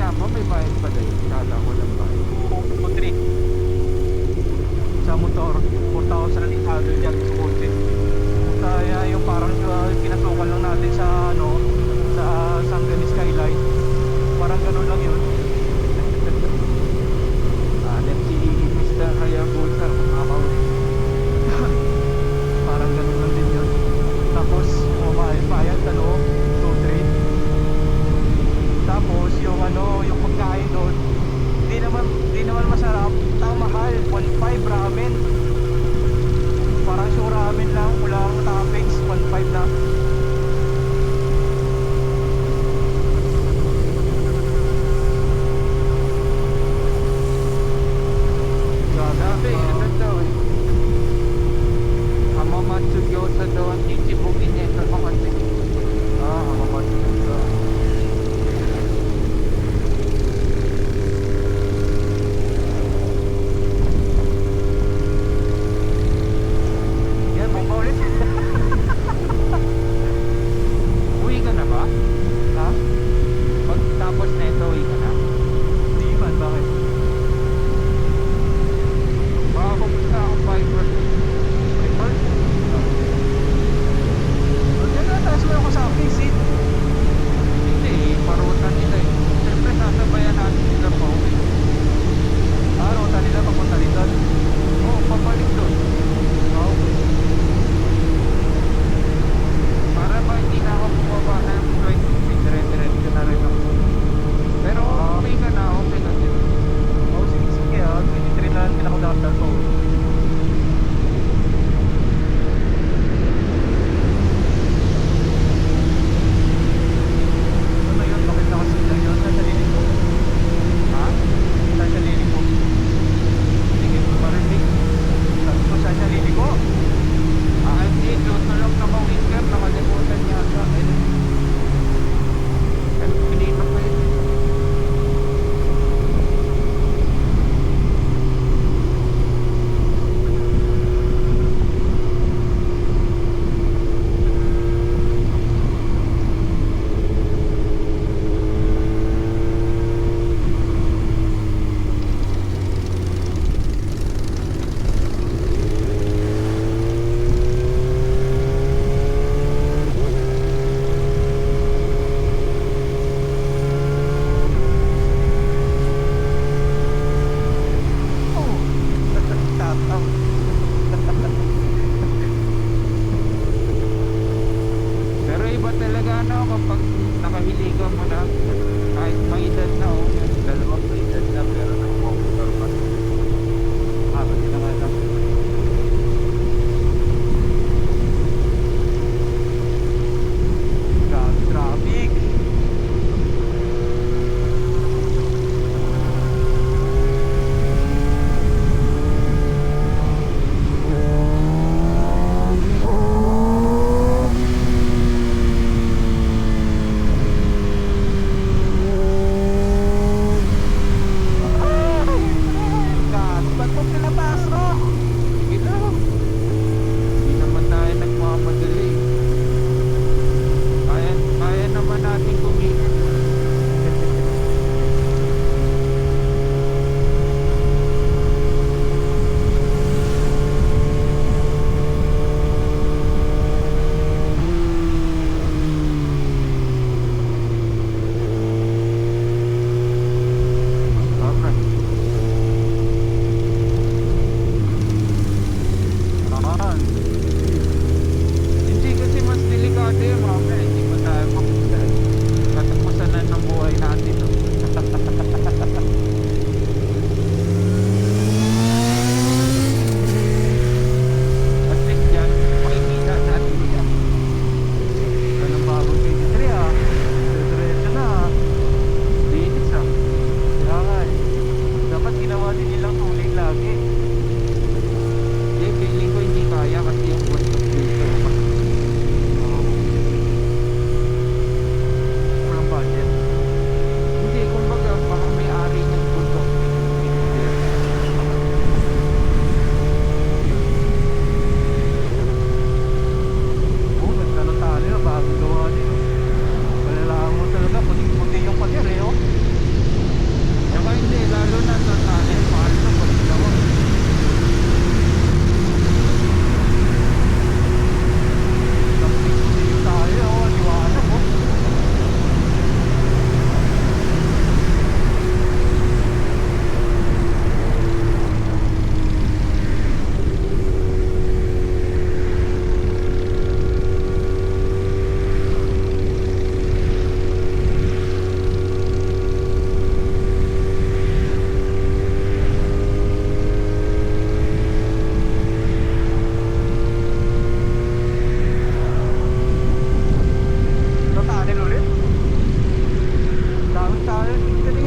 tama, may bayad pala yun. Kala ko lang bayad. 2-3 sa motor, 4,000 ang itado dyan sa kotse. Kaya yung parang pinasukan lang natin sa ano, sa Sangani Skyline. Parang ganun lang yun. Alam si Mr. Hayabusa, makakaulit. Parang ganun lang din yun. Tapos, bayad, ano, 2-3. Tapos, yung ano, yung pagkain doon, di naman masarap. Ang mahal, 1.5 ramen. Parang sure ramen lang, walang toppings, 1.5 na.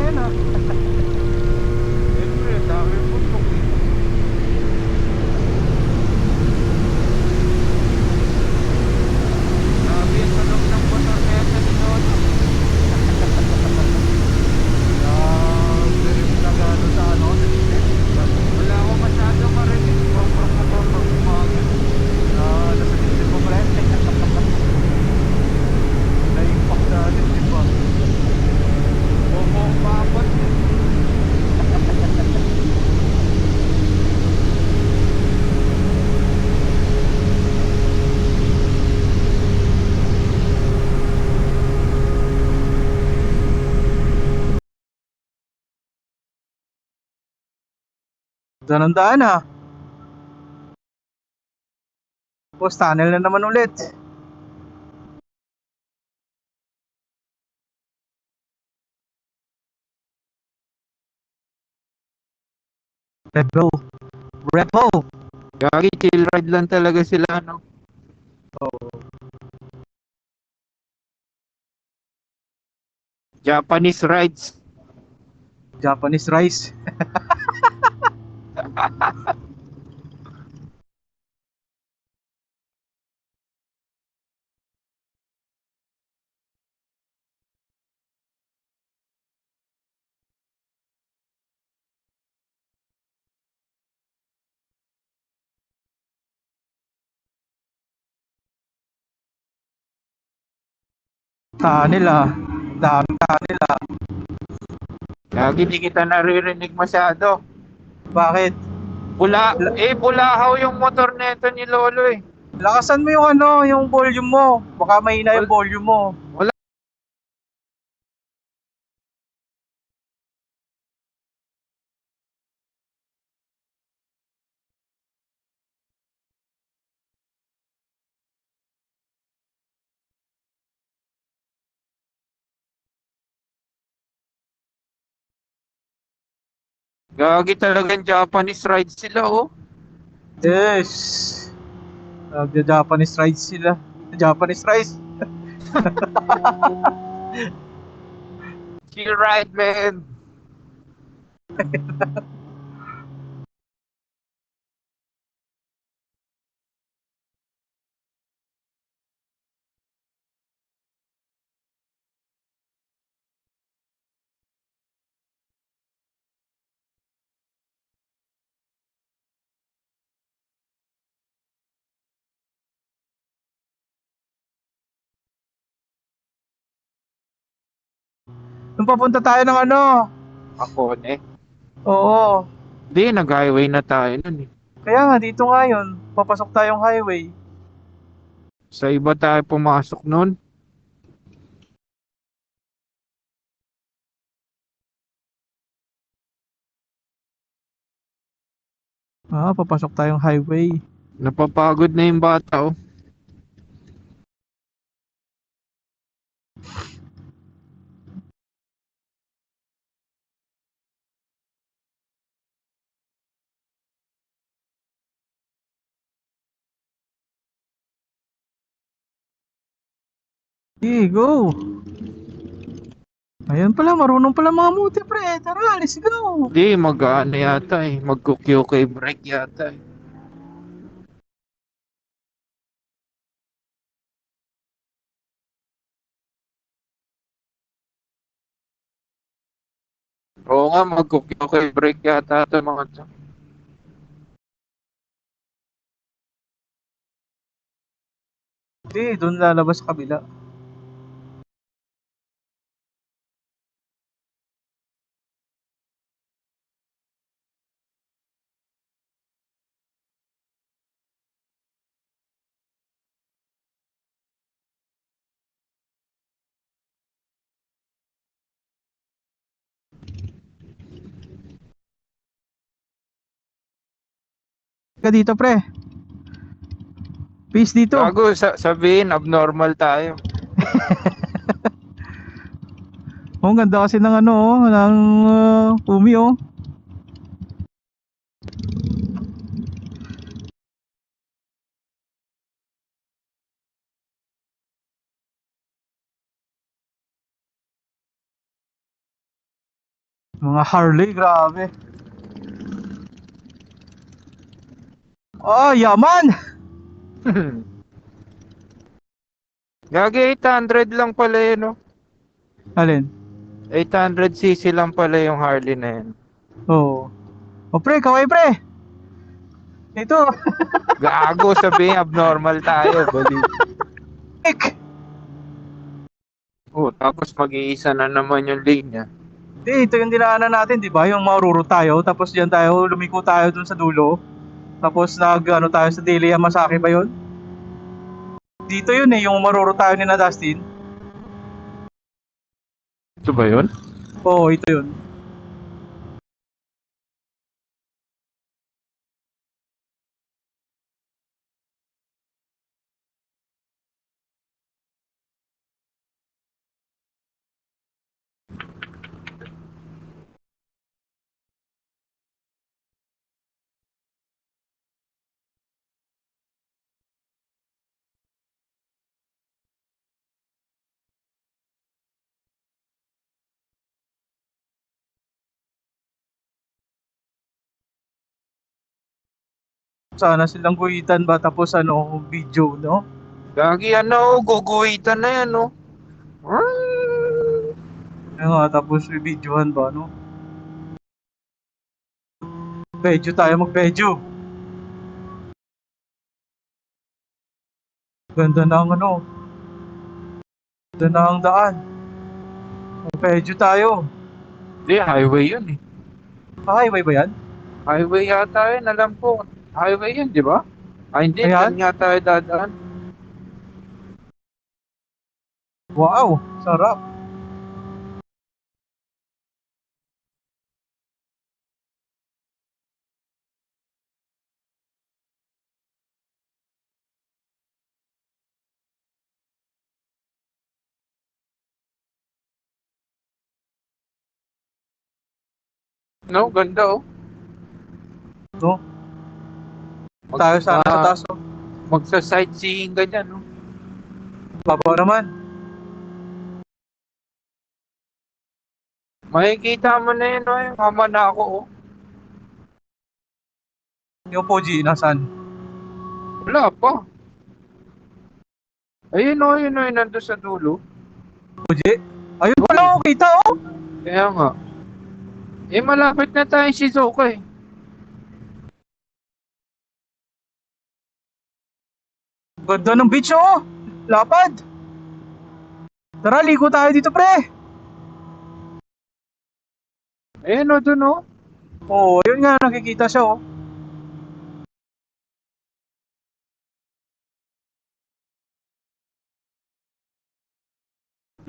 yan ah. Siyempre, dami bundok eh. Grabe yung tunog ng motor na yan sa Lolo. Very nagano sa ano, sa gilid. Wala ako masyadong marinig. Nasa gilid mo pala. Na-impact sa dibdib ba? Bumong papot. Daan ang daan ah. Post tunnel na naman ulit. Repo. Repo. Gagi, chill ride lang talaga sila, no? Oh. Japanese rides. Japanese rice. Tunnel ah. Dami tunnel ah. Gagi, di kita naririnig masyado. Bakit? Bulahaw yung motor neto ni Lolo eh. Lakasan mo yung ano, yung volume mo. Baka mahina yung Wal- volume mo. Wala. Gagi talagang Japanese rides sila, oh. Yes. Nagja-Japanese rice sila. Japanese rice. Chill ride, man. Nung papunta tayo ng ano. Ako, eh. Oo. Di, nag-highway na tayo nun eh. Kaya nga dito nga yun. Papasok tayong highway. Sa iba tayo pumasok nun. Papasok tayong highway. Napapagod na yung bata, oh. Sige, go. Ayan pala, marunong pala mga muti pre. Tara, let's go. Di, mag-ano yata eh. Mag-QK break yata eh. Oo nga, mag-QK break yata ito mga to. Hindi, doon lalabas sa kabila. Ka dito pre. Peace dito. Gago, sabihin, abnormal tayo. Oh, ang ganda kasi ng ano, ng umi oh. Mga Harley, grabe. Oh, yaman! Gagi 800 lang pala yun, no? Alin? 800cc lang pala yung Harley na yun. Oo. Oh, pre, kaway pre! Ito! Gago, sabihin abnormal tayo, bali. Ik! Oh, tapos mag-iisa na naman yung linya. Ito yung dinaanan natin, di ba? Yung maruro tayo, tapos diyan tayo, lumiko tayo dun sa dulo. Tapos ano tayo sa Delia Masaki ba yun? Dito yun eh, yung maruro tayo ni na Dustin. Ito ba yun? Oo, ito yun. Sana silang guhitan ba tapos ano, video, no? Gagi, ano, guguhitan na yan, no? Ayun nga, tapos videohan ba, no? Medyo tayo mag-medyo. Ganda na ang ano. Ganda na ang daan. Mag-medyo tayo. Hindi, highway yun eh. Ah, highway ba yan? Highway yata yun, alam ko. Highway yun, di ba? Ay, hindi, Ayan. dyan nga tayo dadaan. Wow, sarap. No, ganda oh. No? Tayo sana sa taas, no? Magsa-sightseeing ka dyan, no? Baba naman. Makikita mo na yun, no? Yung mama na ako, oh. Yung Fuji, nasan? Wala pa. Ayun, oh, yun, oh, yun, nandun sa dulo. Fuji? Ayun pala, oh, kita, oh. Kaya nga. Eh, malapit na tayo Shizuoka, eh. Ganda ng beach, oh. Lapad. Tara, ligo tayo dito, pre. Ayun, oh, dun, oh. Oo, yun nga, nakikita siya, oh.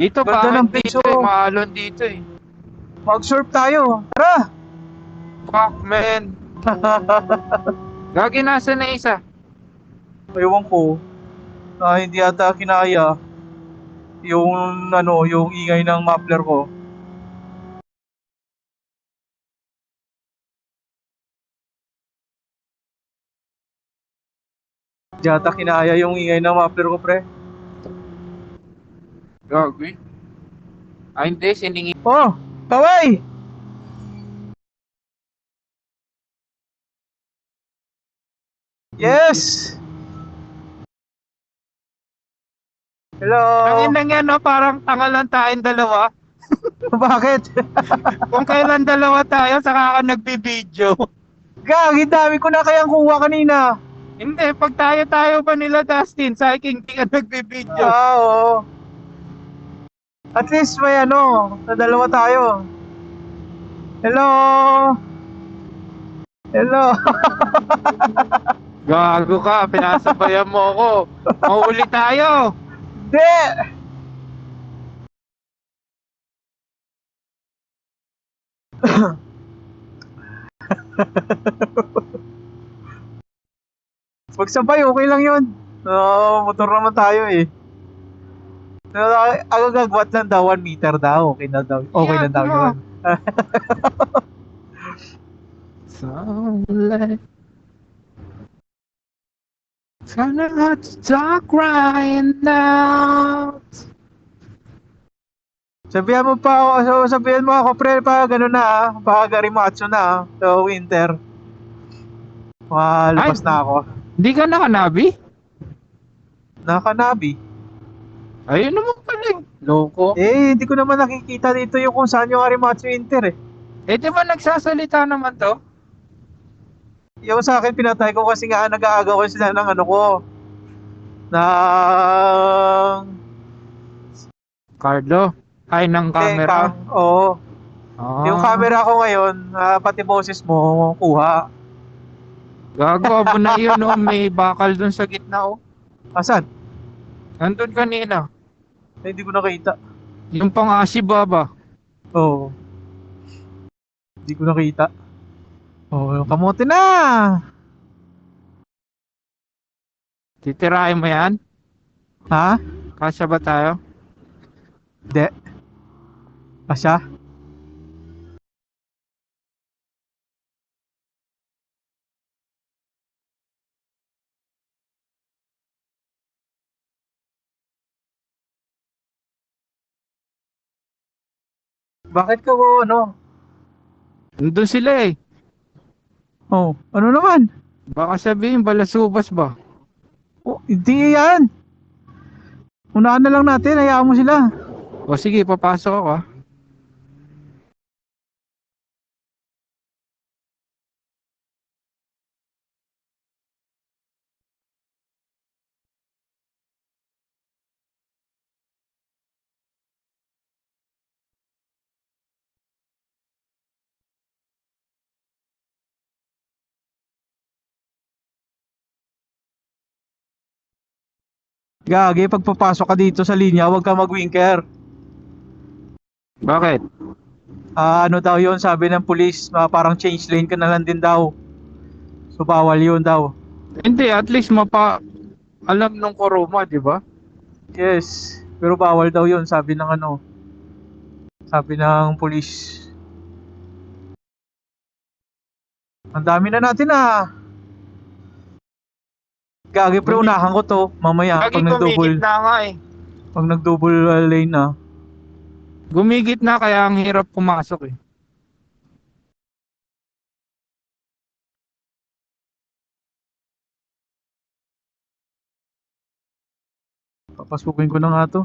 Dito, Ganda bakit ng dito, piso. eh? Maalon dito, eh. Mag-surf tayo. Tara. Fuck, man. Gagi, nasa na isa? Ewan ko. Hindi ata kinaya yung ano, yung ingay ng muffler ko. Hindi ata kinaya yung ingay ng muffler ko, pre. Gagi. Ay, hindi, siningin. Oh, kaway! Yes! Hello! Tangin lang yan, no? Parang tanga lang tayong dalawa. Bakit? Kung kailan dalawa tayo, saka ka nagbibideo. Gagi, dami ko na kayang kuha kanina. Hindi, pag tayo pa nila, Dustin, sa akin, hindi ka nagbibideo. Oo. At least may ano, sa dalawa tayo. Hello! Hello! Gago ka, pinasabayan mo ako. Mahuli tayo. Hindi! Magsabay, okay lang yun. Motor naman tayo eh. Agagagwat lang daw, 1 meter daw. Okay na daw. Okay na daw yun. Sunlight. Sana it's dark crying out. Sabihan mo pa ako, sabihan mo ako, pre, pa gano'n na, pa Garimatsu na, so winter. Ay, Malabas na ako. di ka nakanabi? Nakanabi. Ayun naman pala eh. Loko. Eh, hindi ko naman nakikita dito yung kung saan yung Garimatsu Winter eh. Eh, di ba nagsasalita naman to? Yung sa akin, pinatay ko kasi nga nag-aagaw ko sila ng ano ko, ng... Carlo. Ay, ng camera. Oo. Yung Ah, camera ko ngayon, pati boses mo, kuha. gago. Abo na yun, oh. May bakal dun sa gitna, oh. Asan? Nandun kanina. Eh, hindi ko nakita. Yung pang-asi baba. Oo, hindi ko nakita. Oo, yung kamote na! Titirahin mo yan? Ha? Kasya ba tayo? Hindi. Asya? Bakit ka ano? Nandun sila eh. Oh, ano naman? Baka sabihin, balasubas ba? Oh, hindi yan. Unahan na lang natin, hayaan mo sila. O sige, papasok ako ah. Gagi, pagpapasok ka dito sa linya, huwag ka mag-winker. Bakit? Ano daw yon sabi ng pulis, parang change lane ka na lang din daw. So bawal yun daw. Hindi, at least alam nung Kuruma, di ba? Yes, pero bawal daw yun sabi ng ano, sabi ng pulis. Ang dami na natin ah. Gagi pre, Gumi unahan ko to mamaya Lagi gumigit na nga eh. pag nag-double lane na. Gumigit na kaya ang hirap pumasok eh. Papasukin ko na nga to.